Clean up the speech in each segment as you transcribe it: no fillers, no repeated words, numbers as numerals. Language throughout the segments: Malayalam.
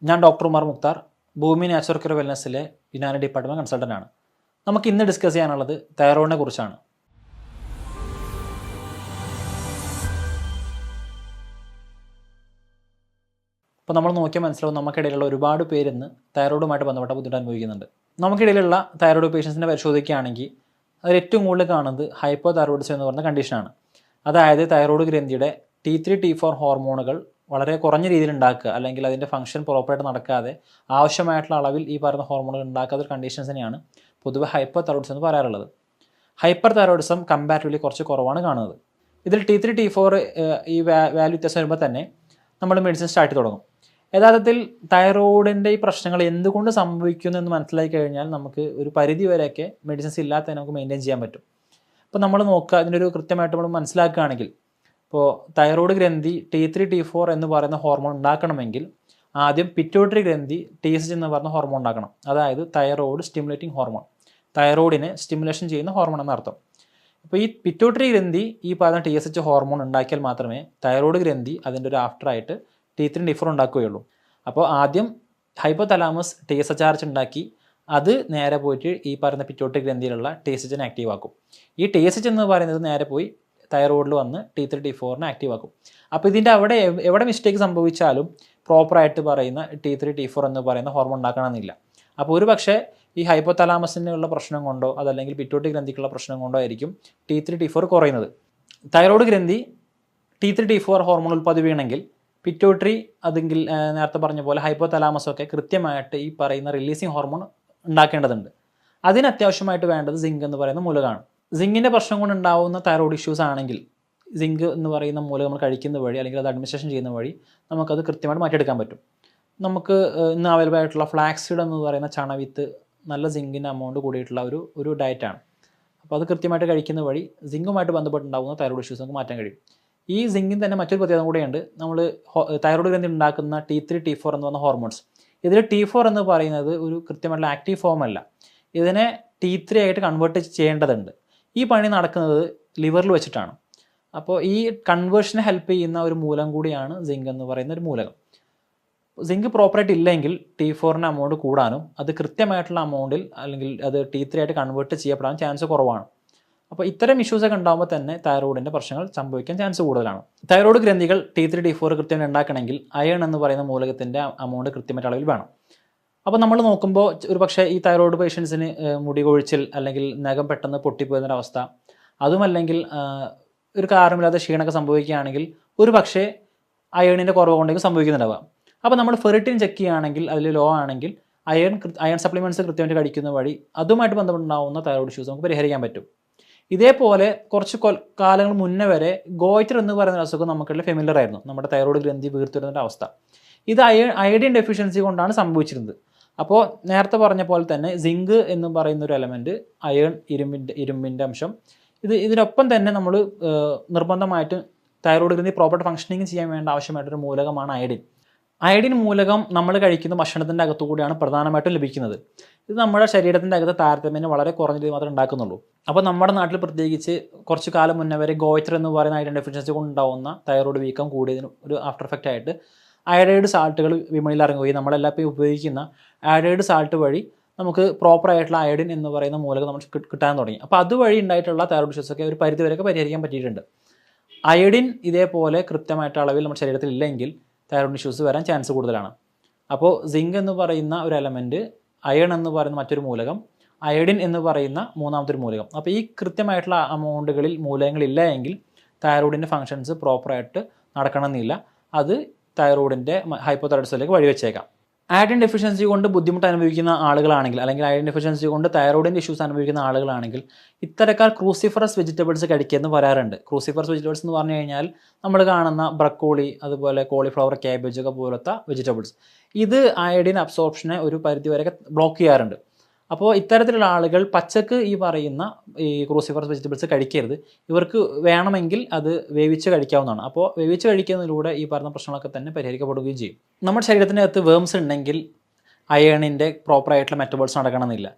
ഞാൻ ഡോക്ടർ ഉമർ മുക്താർ, ഭൂമി നാച്ചുറൽ കെയർ വെൽനസ്സിലെ യുനാനി ഡിപ്പാർട്ട്മെൻറ്റ് കൺസൾട്ടൻ്റാണ്. നമുക്ക് ഇന്ന് ഡിസ്കസ് ചെയ്യാനുള്ളത് തൈറോയിഡിനെ കുറിച്ചാണ്. ഇപ്പോൾ നമ്മൾ നോക്കിയാൽ മനസ്സിലാവും, നമുക്കിടയിലുള്ള ഒരുപാട് പേര് ഇന്ന് തൈറോയിഡുമായിട്ട് ബന്ധപ്പെട്ട ബുദ്ധിമുട്ട് അനുഭവിക്കുന്നുണ്ട്. നമുക്കിടയിലുള്ള തൈറോയിഡ് പേഷ്യൻസിനെ പരിശോധിക്കുകയാണെങ്കിൽ അതിൽ ഏറ്റവും കൂടുതൽ കാണുന്നത് ഹൈപ്പോ തൈറോയിഡിസം എന്ന് പറയുന്ന കണ്ടീഷനാണ്. അതായത് തൈറോയിഡ് ഗ്രന്ഥിയുടെ T3 T4 ഹോർമോണുകൾ വളരെ കുറഞ്ഞ രീതിയിൽ ഉണ്ടാക്കുക, അല്ലെങ്കിൽ അതിൻ്റെ ഫംഗ്ഷൻ പ്രോപ്പറായിട്ട് നടക്കാതെ ആവശ്യമായിട്ടുള്ള അളവിൽ ഈ പറയുന്ന ഹോർമോണുകൾ ഉണ്ടാക്കാത്ത ഒരു കണ്ടീഷൻസിനെയാണ് പൊതുവെ ഹൈപ്പർ തൈറോയിഡിസം എന്ന് പറയാറുള്ളത്. ഹൈപ്പർ തൈറോയിഡിസം കമ്പാരിറ്റീവ്ലി കുറച്ച് കുറവാണ് കാണുന്നത്. ഇതിൽ T3 T4 ഈ വാല്യൂ വ്യത്യാസം വരുമ്പോൾ തന്നെ നമ്മൾ മെഡിസിൻ സ്റ്റാർട്ട് ചെയ്ത് തുടങ്ങും. യഥാർത്ഥത്തിൽ തൈറോയിഡിൻ്റെ ഈ പ്രശ്നങ്ങൾ എന്തുകൊണ്ട് സംഭവിക്കുന്നു എന്ന് മനസ്സിലാക്കി കഴിഞ്ഞാൽ നമുക്ക് ഒരു പരിധി വരെയൊക്കെ മെഡിസിൻസ് ഇല്ലാതെ നമുക്ക് മെയിൻറ്റെയിൻ ചെയ്യാൻ പറ്റും. അപ്പോൾ നമ്മൾ നോക്കുക, ഇതിനൊരു കൃത്യമായിട്ട് നമ്മൾ മനസ്സിലാക്കുകയാണെങ്കിൽ, ഇപ്പോൾ തൈറോയ്ഡ് ഗ്രന്ഥി T3 T4 എന്ന് പറയുന്ന ഹോർമോൺ ഉണ്ടാക്കണമെങ്കിൽ ആദ്യം പിറ്റ്യൂട്ടറി ഗ്രന്ഥി TSH എന്ന് പറയുന്ന ഹോർമോൺ ഉണ്ടാക്കണം. അതായത് തൈറോയ്ഡ് സ്റ്റിമുലേറ്റിംഗ് ഹോർമോൺ, തൈറോയിഡിനെ സ്റ്റിമുലേഷൻ ചെയ്യുന്ന ഹോർമോൺ എന്നർത്ഥം. അപ്പോൾ ഈ പിറ്റ്യൂട്ടറി ഗ്രന്ഥി ഈ പറയുന്ന TSH ഹോർമോൺ ഉണ്ടാക്കിയാൽ മാത്രമേ തൈറോയ്ഡ് ഗ്രന്ഥി അതിൻ്റെ ഒരു ആഫ്റ്ററായിട്ട് T3 T4 ഉണ്ടാക്കുകയുള്ളൂ. അപ്പോൾ ആദ്യം ഹൈപ്പോതലാമസ് TSH ഉണ്ടാക്കി അത് നേരെ പോയിട്ട് ഈ പറയുന്ന പിറ്റ്യൂട്ടറി ഗ്രന്ഥിയിലുള്ള TSHനെ ആക്റ്റീവ് ആക്കും. ഈ TSH എന്ന് പറയുന്നത് നേരെ പോയി തൈറോയിഡിൽ വന്ന് T3 T4നെ ആക്റ്റീവ് ആക്കും. അപ്പോൾ ഇതിൻ്റെ എവിടെ മിസ്റ്റേക്ക് സംഭവിച്ചാലും പ്രോപ്പറായിട്ട് പറയുന്ന T3 T4 എന്ന് പറയുന്ന ഹോർമോൺ ഉണ്ടാക്കണമെന്നില്ല. അപ്പോൾ ഒരു പക്ഷേ ഈ ഹൈപ്പോതലാമസിനുള്ള പ്രശ്നം കൊണ്ടോ അതല്ലെങ്കിൽ പിറ്റ്യൂട്ടറി ഗ്രന്ഥിക്കുള്ള പ്രശ്നം കൊണ്ടോ ആയിരിക്കും T3 T4 കുറയുന്നത്. തൈറോയിഡ് ഗ്രന്ഥി T3 T4 ഹോർമോൺ ഉൽപ്പാദിപ്പിക്കണമെങ്കിൽ പിറ്റ്യൂട്ടറി അതെങ്കിൽ നേരത്തെ പറഞ്ഞ പോലെ ഹൈപ്പോതലാമസൊക്കെ കൃത്യമായിട്ട് ഈ പറയുന്ന റിലീസിങ് ഹോർമോൺ ഉണ്ടാക്കേണ്ടതുണ്ട്. അതിന് അത്യാവശ്യമായിട്ട് വേണ്ടത് സിങ്ക് എന്ന് പറയുന്ന മൂലകമാണ്. സിങ്കിൻ്റെ പ്രശ്നം കൊണ്ടുണ്ടാവുന്ന തൈറോയ്ഡ് ഇഷ്യൂസ് ആണെങ്കിൽ സിങ്ക് എന്ന് പറയുന്ന മൂലകം നമ്മൾ കഴിക്കുന്ന വഴി അല്ലെങ്കിൽ അത് അഡ്മിനിസ്ട്രേഷൻ ചെയ്യുന്ന വഴി നമുക്കത് കൃത്യമായിട്ട് മാറ്റിയെടുക്കാൻ പറ്റും. നമുക്ക് ഇന്ന് അവൈലബിൾ ആയിട്ടുള്ള ഫ്ലാക്സീഡ് എന്ന് പറയുന്ന ചണവിത്ത് നല്ല സിങ്കിൻ്റെ എമൗണ്ട് കൂടിയിട്ടുള്ള ഒരു ഡയറ്റാണ്. അപ്പോൾ അത് കൃത്യമായിട്ട് കഴിക്കുന്ന വഴി സിങ്കുമായിട്ട് ബന്ധപ്പെട്ടുണ്ടാകുന്ന തൈറോയ്ഡ് ഇഷ്യൂസ് നമുക്ക് മാറ്റാൻ കഴിയും. ഈ സിങ്കിന് തന്നെ മറ്റൊരു പ്രത്യേകത കൂടെയുണ്ട്. നമ്മൾ തൈറോയ്ഡ് ഗ്രന്ഥി ഉണ്ടാക്കുന്ന T3 T4 എന്ന് പറയുന്ന ഹോർമോൺസ്, ഇതിൽ T4 എന്ന് പറയുന്നത് ഒരു കൃത്യമായിട്ടുള്ള ആക്റ്റീവ് ഫോം അല്ല. ഇതിനെ T3 ആയിട്ട് കൺവേർട്ട് ചെയ്യേണ്ടതുണ്ട്. ഈ പണി നടക്കുന്നത് ലിവറിൽ വെച്ചിട്ടാണ്. അപ്പോൾ ഈ കൺവേർഷനെ ഹെൽപ്പ് ചെയ്യുന്ന ഒരു മൂലം കൂടിയാണ് സിങ്ക് എന്ന് പറയുന്ന ഒരു മൂലകം. സിങ്ക് പ്രോപ്പറായിട്ട് ഇല്ലെങ്കിൽ T4ൻ്റെ എമൗണ്ട് കൂടാനും അത് കൃത്യമായിട്ടുള്ള എമൗണ്ടിൽ അല്ലെങ്കിൽ അത് T3 ആയിട്ട് കൺവേർട്ട് ചെയ്യപ്പെടാൻ ചാൻസ് കുറവാണ്. അപ്പോൾ ഇത്തരം ഇഷ്യൂസൊക്കെ ഉണ്ടാകുമ്പോൾ തന്നെ തൈറോയിഡിൻ്റെ പ്രശ്നങ്ങൾ സംഭവിക്കാൻ ചാൻസ് കൂടുതലാണ്. തൈറോയ്ഡ് ഗ്രന്ഥികൾ T3 T4 കൃത്യമായിട്ട് ഉണ്ടാക്കണമെങ്കിൽ അയൺ എന്ന് പറയുന്ന മൂലകത്തിൻ്റെ എമൗണ്ട് കൃത്യമായിട്ട് അളവിൽ വേണം. അപ്പോൾ നമ്മൾ നോക്കുമ്പോൾ ഒരു പക്ഷേ ഈ തൈറോയ്ഡ് പേഷ്യൻസിന് മുടി കൊഴിച്ചിൽ അല്ലെങ്കിൽ നഖം പെട്ടെന്ന് പൊട്ടിപ്പോകുന്നൊരവസ്ഥ, അതുമല്ലെങ്കിൽ ഒരു കാരണമില്ലാതെ ക്ഷീണമൊക്കെ സംഭവിക്കുകയാണെങ്കിൽ ഒരു പക്ഷേ അയണിൻ്റെ കുറവ് കൊണ്ടെങ്കിൽ സംഭവിക്കുന്നുണ്ടാവാം. അപ്പോൾ നമ്മൾ ഫെറിറ്റിൻ ചെക്ക് ചെയ്യുകയാണെങ്കിൽ അതിൽ ലോ ആണെങ്കിൽ അയൺ സപ്ലിമെൻറ്റ്സ് കൃത്യമായിട്ട് കഴിക്കുന്ന വഴി അതുമായിട്ട് ബന്ധപ്പെട്ടുണ്ടാകുന്ന തൈറോയ്ഡ് ഇഷ്യൂസ് നമുക്ക് പരിഹരിക്കാൻ പറ്റും. ഇതേപോലെ കുറച്ച് കാലങ്ങൾ മുന്നേ വരെ ഗോയിറ്റർ എന്ന് പറയുന്ന അസുഖം നമുക്കുള്ള ഫെമിലിയർ ആയിരുന്നു, നമ്മുടെ തൈറോയ്ഡ് ഗ്രന്ഥി വീർത്തിരുന്ന അവസ്ഥ. ഇത് അയഡിൻ ഡെഫിഷ്യൻസി കൊണ്ടാണ് സംഭവിച്ചിരുന്നത്. അപ്പോൾ നേരത്തെ പറഞ്ഞ പോലെ തന്നെ സിങ്ക് എന്ന് പറയുന്ന ഒരു എലമെൻറ്റ്, അയൺ, ഇരുമ്പിൻ്റെ അംശം, ഇതിനൊപ്പം തന്നെ നമ്മൾ നിർബന്ധമായിട്ട് തൈറോയ്ഡ് ഗ്രന്ഥി പ്രോപ്പർ ഫംഗ്ഷനിങ് ചെയ്യാൻ വേണ്ട ആവശ്യമായിട്ടൊരു മൂലകമാണ് അയഡിൻ. അയഡിൻ മൂലകം നമ്മൾ കഴിക്കുന്ന ഭക്ഷണത്തിൻ്റെ അകത്തുകൂടിയാണ് പ്രധാനമായിട്ടും ലഭിക്കുന്നത്. ഇത് നമ്മുടെ ശരീരത്തിൻ്റെ അകത്ത് താരതമ്യേന വളരെ കുറഞ്ഞ രീതിയിൽ മാത്രമേ ഉണ്ടാക്കുന്നുള്ളൂ. അപ്പോൾ നമ്മുടെ നാട്ടിൽ പ്രത്യേകിച്ച് കുറച്ച് കാലം മുന്നേ വരെ ഗോയിറ്റർ എന്ന് പറയുന്ന അയഡിൻ ഡെഫിഷ്യൻസി കൊണ്ടുണ്ടാകുന്ന തൈറോയ്ഡ് വീക്കം കൂടിയതിന് ഒരു ആഫ്റ്റർ എഫക്റ്റ് ആയിട്ട് അയഡൈഡ് സാൾട്ടുകൾ വിപണിയിൽ ഇറങ്ങുകയും നമ്മളെല്ലാം ഇപ്പോൾ ഉപയോഗിക്കുന്ന അയഡൈഡ് സാൾട്ട് വഴി നമുക്ക് പ്രോപ്പറായിട്ടുള്ള അയഡിൻ എന്ന് പറയുന്ന മൂലകം നമ്മൾ കിട്ടാൻ തുടങ്ങി. അപ്പോൾ അതുവഴി ഉണ്ടായിട്ടുള്ള തൈറോയ്ഡ് ഇഷ്യൂസൊക്കെ ഒരു പരിധി വരെയൊക്കെ പരിഹരിക്കാൻ പറ്റിയിട്ടുണ്ട്. അയഡിൻ ഇതേപോലെ കൃത്യമായിട്ട് അളവിൽ നമ്മുടെ ശരീരത്തിൽ ഇല്ലെങ്കിൽ തൈറോയ്ഡ് ഇഷ്യൂസ് വരാൻ ചാൻസ് കൂടുതലാണ്. അപ്പോൾ സിങ്ക് എന്ന് പറയുന്ന ഒരു എലമെൻറ്റ്, അയൺ എന്ന് പറയുന്ന മറ്റൊരു മൂലകം, അയഡിൻ എന്ന് പറയുന്ന മൂന്നാമതൊരു മൂലകം. അപ്പോൾ ഈ കൃത്യമായിട്ടുള്ള എമൗണ്ടുകളിൽ മൂലകങ്ങളില്ല എങ്കിൽ തൈറോയിഡിൻ്റെ ഫങ്ഷൻസ് പ്രോപ്പറായിട്ട് നടക്കണമെന്നില്ല. അത് തൈറോയിഡിൻ്റെ ഹൈപ്പോതൈറോയിഡിസത്തിലേക്ക് വഴിവെച്ചേക്കാം. അയഡിൻ ഡെഫിഷ്യൻസി കൊണ്ട് ബുദ്ധിമുട്ട് അനുഭവിക്കുന്ന ആളുകളാണെങ്കിൽ അല്ലെങ്കിൽ അയഡിൻ ഡെഫിഷ്യൻസി കൊണ്ട് തൈറോയിഡിൻ്റെ ഇഷ്യൂസ് അനുഭവിക്കുന്ന ആളുകളാണെങ്കിൽ ഇത്തരക്കാർ ക്രൂസിഫറസ് വെജിറ്റബിൾസ് കഴിക്കുമെന്ന് പറയാറുണ്ട്. ക്രൂസിഫറസ് വെജിറ്റബിൾസ് എന്ന് പറഞ്ഞു കഴിഞ്ഞാൽ നമ്മൾ കാണുന്ന ബ്രക്കോളി, അതുപോലെ കോളിഫ്ലവർ, ക്യാബേജ് ഒക്കെ പോലത്തെ വെജിറ്റബിൾസ്, ഇത് അയഡിൻ അബ്സോർപ്ഷനെ ഒരു പരിധി വരെയൊക്കെ ബ്ലോക്ക് ചെയ്യാറുണ്ട്. അപ്പോൾ ഇത്തരത്തിലുള്ള ആളുകൾ പച്ചക്ക് ഈ പറയുന്ന ഈ ക്രൂസിഫറസ് വെജിറ്റബിൾസ് കഴിക്കരുത്. ഇവർക്ക് വേണമെങ്കിൽ അത് വേവിച്ച് കഴിക്കാവുന്നതാണ്. അപ്പോൾ വേവിച്ച് കഴിക്കുന്നതിലൂടെ ഈ പറയുന്ന പ്രശ്നങ്ങളൊക്കെ തന്നെ പരിഹരിക്കപ്പെടുകയും ചെയ്യും. നമ്മുടെ ശരീരത്തിൻ്റെ അകത്ത് വേംസ് ഉണ്ടെങ്കിൽ അയണിൻ്റെ പ്രോപ്പറായിട്ടുള്ള മെറ്റബോൾസ് നടക്കണമെന്നില്ല.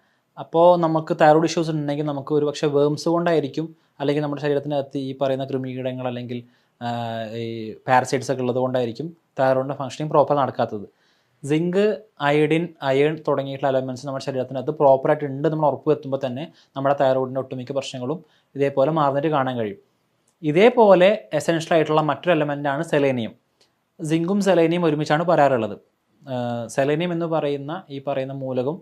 അപ്പോൾ നമുക്ക് തൈറോയ്ഡ് ഇഷ്യൂസ് ഉണ്ടെങ്കിൽ നമുക്ക് ഒരു പക്ഷേ വേംസ് കൊണ്ടായിരിക്കും, അല്ലെങ്കിൽ നമ്മുടെ ശരീരത്തിൻ്റെ അകത്ത് ഈ പറയുന്ന കൃമികീടങ്ങൾ അല്ലെങ്കിൽ ഈ പാരസൈറ്റ്സ് ഒക്കെ ഉള്ളത് കൊണ്ടായിരിക്കും തൈറോയിഡിൻ്റെ ഫംഗ്ഷനിങ് പ്രോപ്പർ നടക്കാത്തത്. സിങ്ക്, അയഡിൻ, അയൺ തുടങ്ങിയിട്ടുള്ള എലമെൻറ്റ്സ് നമ്മുടെ ശരീരത്തിനകത്ത് പ്രോപ്പറായിട്ട് ഉണ്ട് നമ്മൾ ഉറപ്പ് വരുത്തുമ്പോൾ തന്നെ നമ്മുടെ തൈറോയിഡിൻ്റെ ഒട്ടുമിക്ക പ്രശ്നങ്ങളും ഇതേപോലെ മാറുന്നിട്ട് കാണാൻ കഴിയും. ഇതേപോലെ എസെൻഷ്യൽ ആയിട്ടുള്ള മറ്റൊരു എലമെൻ്റാണ് സെലേനിയം. സിങ്കും സെലേനിയം ഒരുമിച്ചാണ് പറയാറുള്ളത്. സെലേനിയം എന്ന് പറയുന്ന ഈ പറയുന്ന മൂലകം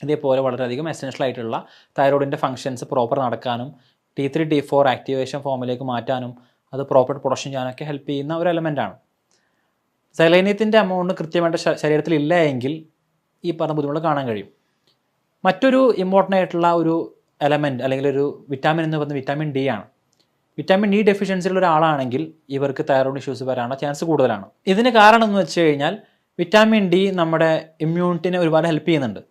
ഇതേപോലെ വളരെയധികം എസെൻഷ്യൽ ആയിട്ടുള്ള തൈറോയിഡിൻ്റെ ഫങ്ഷൻസ് പ്രോപ്പർ നടക്കാനും T3 T4 ആക്ടിവേഷൻ ഫോമിലേക്ക് മാറ്റാനും അത് പ്രോപ്പർ പ്രൊഡക്ഷൻ ചെയ്യാനൊക്കെ ഹെൽപ്പ് ചെയ്യുന്ന ഒരു എലമെൻ്റാണ്. സെലേനിയത്തിൻ്റെ എമൗണ്ട് കൃത്യമായിട്ട് ശരീരത്തിൽ ഇല്ല എങ്കിൽ ഈ പറഞ്ഞ ബുദ്ധിമുട്ട് കാണാൻ കഴിയും. മറ്റൊരു ഇമ്പോർട്ടൻ്റ് ആയിട്ടുള്ള ഒരു എലമെൻറ്റ് അല്ലെങ്കിൽ ഒരു വിറ്റാമിൻ എന്ന് പറയുന്നത് വിറ്റാമിൻ ഡി ആണ്. വിറ്റാമിൻ ഡി ഡെഫിഷ്യൻസിയുള്ള ഒരാളാണെങ്കിൽ ഇവർക്ക് തൈറോയിഡ് ഇഷ്യൂസ് വരാനുള്ള ചാൻസ് കൂടുതലാണ്. ഇതിന് കാരണം എന്ന് വെച്ച് കഴിഞ്ഞാൽ വിറ്റാമിൻ ഡി നമ്മുടെ ഇമ്മ്യൂണിറ്റിനെ ഒരുപാട് ഹെൽപ്പ് ചെയ്യുന്നുണ്ട്.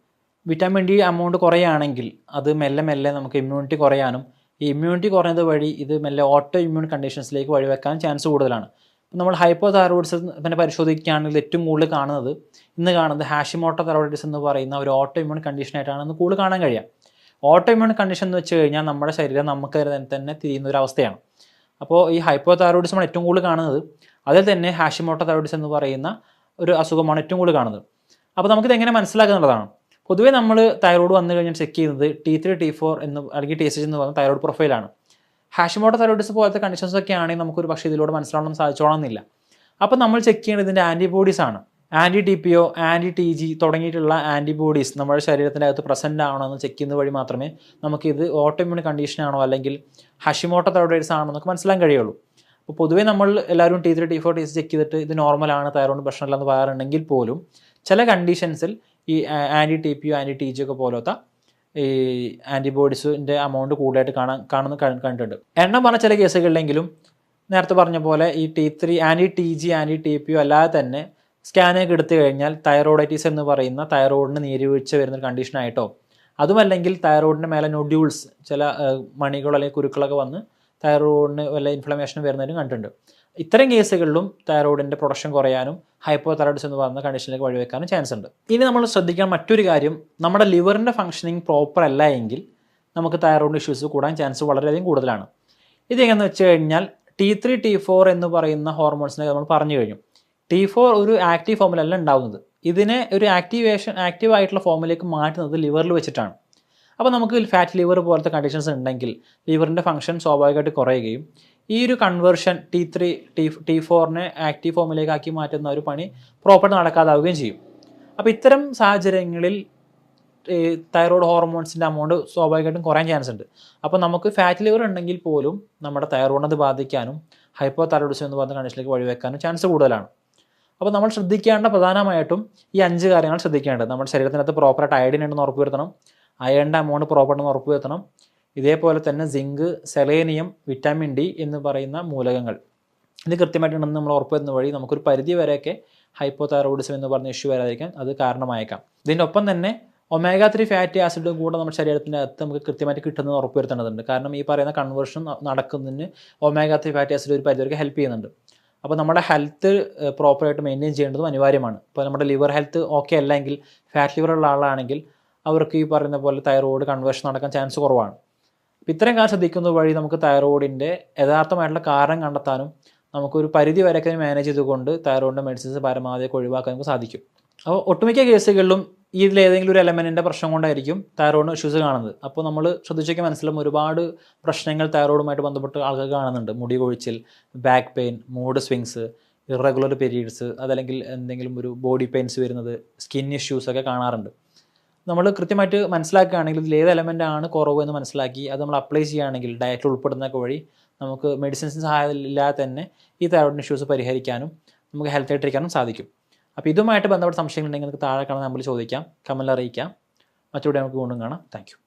വിറ്റാമിൻ ഡി എമൗണ്ട് കുറയുകയാണെങ്കിൽ അത് മെല്ലെ മെല്ലെ നമുക്ക് ഇമ്മ്യൂണിറ്റി കുറയാനും ഈ ഇമ്മ്യൂണിറ്റി കുറഞ്ഞത് വഴി ഇത് മെല്ലെ ഓട്ടോ ഇമ്മ്യൂൺ കണ്ടീഷൻസിലേക്ക് വഴിവെക്കാൻ ചാൻസ് കൂടുതലാണ്. നമ്മൾ ഹൈപ്പോ തൈറോയിഡിസം പിന്നെ പരിശോധിക്കുകയാണെങ്കിൽ ഏറ്റവും കൂടുതൽ ഇന്ന് കാണുന്നത് ഹാഷിമോട്ടോ തൈറോയിഡിസ് എന്ന് പറയുന്ന ഒരു ഓട്ടോ ഇമ്മ്യൂൺ കണ്ടീഷനായിട്ടാണ് ഇന്ന് കൂടുതൽ കാണാൻ കഴിയുക. ഓട്ടോ ഇമ്മ്യൂൺ കണ്ടീഷൻ എന്ന് വെച്ച് കഴിഞ്ഞാൽ നമ്മുടെ ശരീരം നമുക്ക് തന്നെ തിരിയുന്ന ഒരു അവസ്ഥയാണ്. അപ്പോൾ ഈ ഹൈപ്പോ തൈറോയിഡിസം ഏറ്റവും കൂടുതൽ കാണുന്നത്, അതിൽ തന്നെ ഹാഷിമോട്ടോ തൈറോയിഡിസ് എന്ന് പറയുന്ന ഒരു അസുഖമാണ് ഏറ്റവും കൂടുതൽ കാണുന്നത്. അപ്പോൾ നമുക്കിത് എങ്ങനെ മനസ്സിലാക്കുന്നുള്ളതാണ്. പൊതുവേ നമ്മൾ തൈറോയ്ഡ് വന്നു കഴിഞ്ഞാൽ ചെക്ക് ചെയ്യുന്നത് T3 T4 എന്ന് അല്ലെങ്കിൽ TSH എന്ന് പറയുന്ന തൈറോയ്ഡ് പ്രൊഫൈലാണ്. ഹാഷിമോട്ടോ തൈറോയിഡിസ് പോലത്തെ കണ്ടീഷൻസ് ഒക്കെ ആണെങ്കിൽ നമുക്കൊരു പക്ഷേ ഇതിലൂടെ മനസ്സിലാവണം സാധിച്ചോളണമെന്നില്ല. അപ്പോൾ നമ്മൾ ചെക്ക് ചെയ്യേണ്ടത് ഇതിൻ്റെ ആൻറ്റിബോഡീസ് ആണ്. ആൻറ്റി-TPO, ആൻറ്റി-TG തുടങ്ങിയിട്ടുള്ള ആൻറ്റിബോഡീസ് നമ്മുടെ ശരീരത്തിൻ്റെ അകത്ത് പ്രസൻറ്റ് ആണോ എന്ന് ചെക്ക് ചെയ്യുന്നത് വഴി മാത്രമേ നമുക്കിത് ഓട്ടോഇമ്മ്യൂൺ കണ്ടീഷനാണോ അല്ലെങ്കിൽ ഹാഷിമോട്ടോ തൈറോയിഡിസ് ആണോ എന്നൊക്കെ മനസ്സിലാക്കാൻ കഴിയുള്ളൂ. അപ്പോൾ പൊതുവേ നമ്മൾ എല്ലാവരും T3 T4 TSH ചെക്ക് ചെയ്തിട്ട് ഇത് നോർമലാണ്, തൈറോയിഡ് പ്രശ്നമില്ലെന്ന് പറയാറുണ്ടെങ്കിൽ പോലും ചില കണ്ടീഷൻസിൽ ഈ ആൻറ്റി-TPO, ആൻറ്റി-TG ഒക്കെ പോലത്തെ ഈ ആൻറ്റിബോഡീസിൻ്റെ എമൗണ്ട് കൂടുതലായിട്ട് കണ്ടിട്ടുണ്ട്. എണ്ണം പറഞ്ഞ ചില കേസുകളിലെങ്കിലും നേരത്തെ പറഞ്ഞ പോലെ ഈ T3 ആൻറ്റി-TG, ആൻറ്റി-TPO അല്ലാതെ തന്നെ സ്കാനൊക്കെ എടുത്തു കഴിഞ്ഞാൽ തൈറോയിഡൈറ്റിസ് എന്ന് പറയുന്ന തൈറോയിഡിന് നീരുവീഴ്ച വരുന്നൊരു കണ്ടീഷനായിട്ടോ അതുമല്ലെങ്കിൽ തൈറോയിഡിൻ്റെ മേലെ നൊഡ്യൂൾസ് ചില മണികളോ അല്ലെങ്കിൽ കുരുക്കളൊക്കെ വന്ന് തൈറോയിഡിന് വല്ല ഇൻഫ്ലമേഷൻ വരുന്നതിനും കണ്ടിട്ടുണ്ട്. ഇത്തരം കേസുകളിലും തൈറോയിഡിൻ്റെ പ്രൊഡക്ഷൻ കുറയാനും ഹൈപ്പോ തൈറോയിഡിസ് എന്ന് പറയുന്ന കണ്ടീഷനിലേക്ക് വഴിവെക്കാനും ചാൻസ് ഉണ്ട്. ഇനി നമ്മൾ ശ്രദ്ധിക്കാൻ മറ്റൊരു കാര്യം, നമ്മുടെ ലിവറിൻ്റെ ഫംഗ്ഷനിങ് പ്രോപ്പർ അല്ല എങ്കിൽ നമുക്ക് തൈറോയിഡ് ഇഷ്യൂസ് കൂടാൻ ചാൻസ് വളരെയധികം കൂടുതലാണ്. ഇതെങ്ങനെയെന്ന് വെച്ച് കഴിഞ്ഞാൽ T3 T4 എന്ന് പറയുന്ന ഹോർമോൺസിനെ നമ്മൾ പറഞ്ഞു കഴിഞ്ഞു. T4 ഒരു ആക്റ്റീവ് ഫോമിലല്ല ഉണ്ടാകുന്നത്. ഇതിനെ ഒരു ആക്റ്റീവ് ആയിട്ടുള്ള ഫോമിലേക്ക് മാറ്റുന്നത് ലിവറിൽ വെച്ചിട്ടാണ്. അപ്പോൾ നമുക്ക് ഫാറ്റ് ലിവർ പോലത്തെ കണ്ടീഷൻസ് ഉണ്ടെങ്കിൽ ലിവറിൻ്റെ ഫംഗ്ഷൻ സ്വാഭാവികമായിട്ട് കുറയുകയും ഈ ഒരു കൺവേർഷൻ T3 T4നെ ആക്റ്റീവ് ഫോമിലേക്ക് ആക്കി മാറ്റുന്ന ഒരു പണി പ്രോപ്പർ നടക്കാതാവുകയും ചെയ്യും. അപ്പോൾ ഇത്തരം സാഹചര്യങ്ങളിൽ തൈറോയ്ഡ് ഹോർമോൺസിൻ്റെ എമൗണ്ട് സ്വാഭാവികമായിട്ടും കുറയാൻ ചാൻസ് ഉണ്ട്. അപ്പോൾ നമുക്ക് ഫാറ്റ് ലിവർ ഉണ്ടെങ്കിൽ പോലും നമ്മുടെ തൈറോയിഡിനെ ബാധിക്കാനും ഹൈപ്പോ തൈറോയിഡിസം എന്ന് പറയുന്ന കണ്ടീഷനിലേക്ക് വഴിവെക്കാനും ചാൻസ് കൂടുതലാണ്. അപ്പോൾ നമ്മൾ ശ്രദ്ധിക്കേണ്ട പ്രധാനമായിട്ടും ഈ 5 കാര്യങ്ങൾ ശ്രദ്ധിക്കേണ്ടത്. നമ്മുടെ ശരീരത്തിനകത്ത് പ്രോപ്പറായിട്ട് അയഡിൻ ഉണ്ടെന്ന് ഉറപ്പ് വരുത്തണം, അയണിൻ്റെ എമൗണ്ട് പ്രോപ്പറാണെന്ന് ഉറപ്പ് വരുത്തണം. ഇതേപോലെ തന്നെ സിങ്ക്, സെലേനിയം, വിറ്റാമിൻ ഡി എന്ന് പറയുന്ന മൂലകങ്ങൾ ഇത് കൃത്യമായിട്ടുണ്ടെന്ന് നമ്മൾ ഉറപ്പ് വരുന്ന വഴി നമുക്കൊരു പരിധി വരെയൊക്കെ ഹൈപ്പോ തൈറോയിഡിസം എന്ന് പറഞ്ഞ ഇഷ്യൂ വരാതിരിക്കാൻ അത് കാരണമായേക്കാം. ഇതിൻ്റെ ഒപ്പം തന്നെ omega-3 ഫാറ്റി ആസിഡും കൂടെ നമ്മുടെ ശരീരത്തിൻ്റെ അകത്ത് നമുക്ക് കൃത്യമായിട്ട് കിട്ടുന്നത് ഉറപ്പ് വരുത്തേണ്ടതുണ്ട്. കാരണം ഈ പറയുന്ന കൺവേർഷൻ നടക്കുന്നതിന് omega-3 ഫാറ്റി ആസിഡ് ഒരു പരിധി വരെ ഹെൽപ്പ് ചെയ്യുന്നുണ്ട്. അപ്പോൾ നമ്മുടെ ഹെൽത്ത് പ്രോപ്പറായിട്ട് മെയിൻറ്റെയിൻ ചെയ്യേണ്ടതും അനിവാര്യമാണ്. ഇപ്പോൾ നമ്മുടെ ലിവർ ഹെൽത്ത് ഓക്കെ അല്ലെങ്കിൽ ഫാറ്റ് ലിവർ ഉള്ള ആളാണെങ്കിൽ അവർക്ക് ഈ പറയുന്ന പോലെ തൈറോയിഡ് കൺവേർഷൻ നടക്കാൻ ചാൻസ് കുറവാണ്. അപ്പോൾ ഇത്തരം കാര്യം ശ്രദ്ധിക്കുന്ന വഴി നമുക്ക് തൈറോയിഡിൻ്റെ യഥാർത്ഥമായിട്ടുള്ള കാരണം കണ്ടെത്താനും നമുക്കൊരു പരിധി വരെയൊക്കെ മാനേജ് ചെയ്തുകൊണ്ട് തൈറോയിഡിൻ്റെ മെഡിസിൻസ് പരമാവധി ഒഴിവാക്കാൻ നമുക്ക് സാധിക്കും. അപ്പോൾ ഒട്ടുമിക്ക കേസുകളിലും ഇതിലേതെങ്കിലും ഒരു എലമെൻറ്റിൻ്റെ പ്രശ്നം കൊണ്ടായിരിക്കും തൈറോയിഡ് ഇഷ്യൂസ് കാണുന്നത്. അപ്പോൾ നമ്മൾ ശ്രദ്ധിച്ചൊക്കെ മനസ്സിലും ഒരുപാട് പ്രശ്നങ്ങൾ തൈറോയിഡുമായിട്ട് ബന്ധപ്പെട്ട് ആൾക്കാർ കാണുന്നുണ്ട്. മുടി കൊഴിച്ചിൽ, back pain, mood swings, irregular periods, അതല്ലെങ്കിൽ എന്തെങ്കിലും ഒരു ബോഡി പെയിൻസ് വരുന്നത്, സ്കിൻ ഇഷ്യൂസൊക്കെ കാണാറുണ്ട്. നമ്മൾ കൃത്യമായിട്ട് മനസ്സിലാക്കുകയാണെങ്കിൽ ഇതിൽ ഏത് എലമെൻ്റ് ആണ് കുറവ് എന്ന് മനസ്സിലാക്കി അത് നമ്മൾ അപ്ലൈ ചെയ്യുകയാണെങ്കിൽ ഡയറ്റിൽ ഉൾപ്പെടുന്നതൊക്കെ വഴി നമുക്ക് മെഡിസിൻസ് സഹായം ഇല്ലാതെ തന്നെ ഈ തൈറോയിഡ് ഇഷ്യൂസ് പരിഹരിക്കാനും നമുക്ക് ഹെൽത്ത് ആയിട്ടിരിക്കാനും സാധിക്കും. അപ്പോൾ ഇതുമായിട്ട് ബന്ധപ്പെട്ട സംശയങ്ങളുണ്ടെങ്കിൽ നമുക്ക് താഴെ കാണാൻ നമ്മൾ ചോദിക്കാം, കമൻറ്റിൽ അറിയിക്കാം. മറ്റൊരു നമുക്ക് വീണ്ടും കാണാം. Thank you.